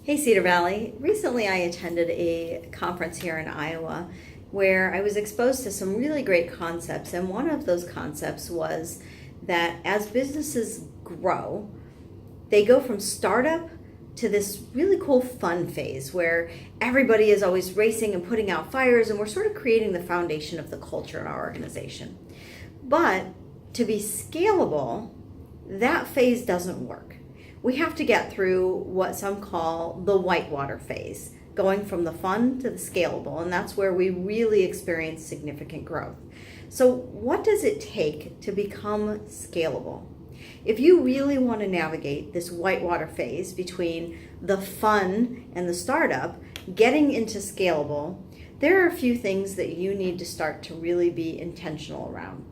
Hey Cedar Valley. Recently I attended a conference here in Iowa where I was exposed to some really great concepts, and one of those concepts was that as businesses grow, they go from startup to this really cool fun phase where everybody is always racing and putting out fires, and we're sort of creating the foundation of the culture in our organization. But to be scalable, that phase doesn't work. We have to get through what some call the whitewater phase, going from the fun to the scalable, and that's where we really experience significant growth. So what does it take to become scalable? If you really want to navigate this whitewater phase between the fun and the startup, getting into scalable, there are a few things that you need to start to really be intentional around.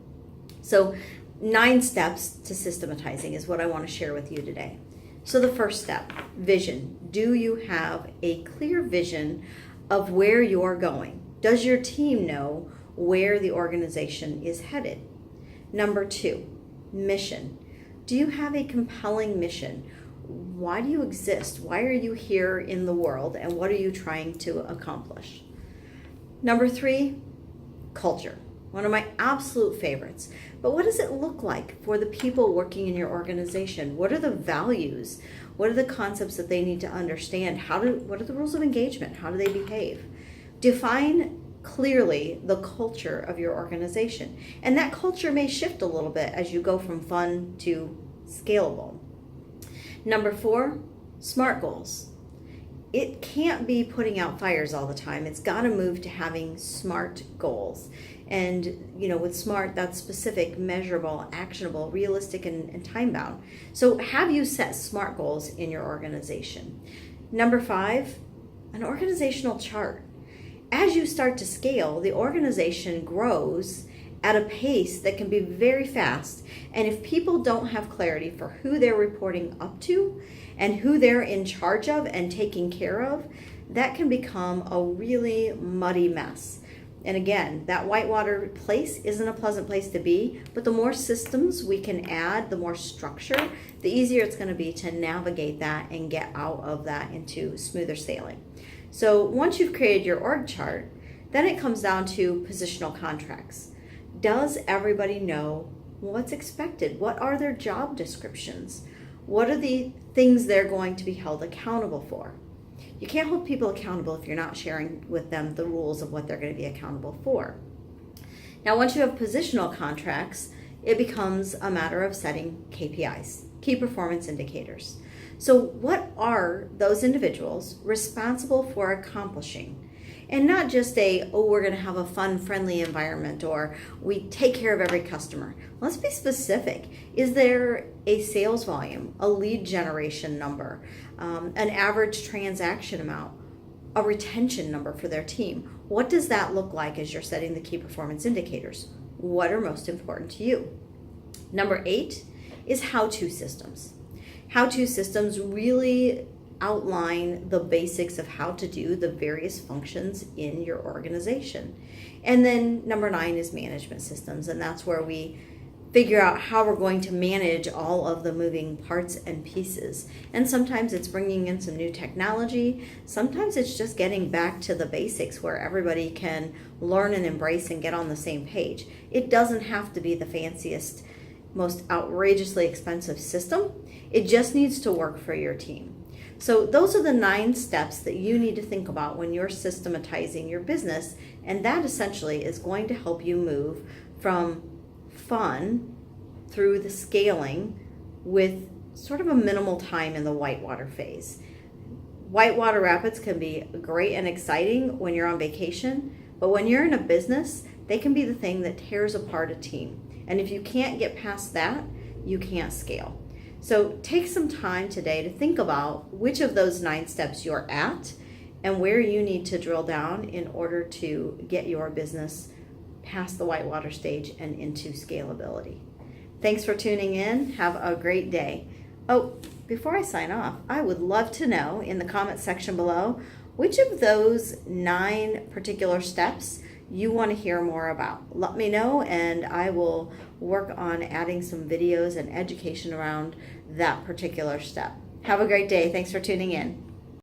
So 9 steps to systematizing is what I want to share with you today. So the first step, vision. Do you have a clear vision of where you're going? Does your team know where the organization is headed? Number 2, mission. Do you have a compelling mission? Why do you exist? Why are you here in the world, and what are you trying to accomplish? Number 3, culture. One of my absolute favorites. But what does it look like for the people working in your organization? What are the values? What are the concepts that they need to understand? What are the rules of engagement? How do they behave? Define clearly the culture of your organization. And that culture may shift a little bit as you go from fun to scalable. Number 4, SMART goals. It can't be putting out fires all the time. It's got to move to having SMART goals. And, with SMART, that's specific, measurable, actionable, realistic, and time-bound. So have you set SMART goals in your organization? Number 5, an organizational chart. As you start to scale, the organization grows at a pace that can be very fast. And if people don't have clarity for who they're reporting up to and who they're in charge of and taking care of, that can become a really muddy mess. And again, that whitewater place isn't a pleasant place to be, but the more systems we can add, the more structure, the easier it's going to be to navigate that and get out of that into smoother sailing. So once you've created your org chart, then it comes down to positional contracts. Does everybody know what's expected? What are their job descriptions? What are the things they're going to be held accountable for? You can't hold people accountable if you're not sharing with them the rules of what they're going to be accountable for. Now, once you have positional contracts, it becomes a matter of setting KPIs, key performance indicators. So what are those individuals responsible for accomplishing? And not just we're going to have a fun, friendly environment, or we take care of every customer. Let's be specific. Is there a sales volume, a lead generation number, an average transaction amount, a retention number for their team? What does that look like as you're setting the key performance indicators? What are most important to you? Number 8 is how-to systems. How-to systems really outline the basics of how to do the various functions in your organization. And then number 9 is management systems, and that's where we figure out how we're going to manage all of the moving parts and pieces. And sometimes it's bringing in some new technology. Sometimes it's just getting back to the basics where everybody can learn and embrace and get on the same page. It doesn't have to be the fanciest, most outrageously expensive system. It just needs to work for your team. So those are the 9 steps that you need to think about when you're systematizing your business, and that essentially is going to help you move from fun through the scaling with sort of a minimal time in the whitewater phase. Whitewater rapids can be great and exciting when you're on vacation, but when you're in a business, they can be the thing that tears apart a team. And if you can't get past that, you can't scale. So take some time today to think about which of those 9 steps you're at and where you need to drill down in order to get your business past the whitewater stage and into scalability. Thanks for tuning in. Have a great day. Oh, before I sign off, I would love to know in the comment section below which of those 9 particular steps you want to hear more about. Let me know, and I will work on adding some videos and education around that particular step. Have a great day. Thanks for tuning in.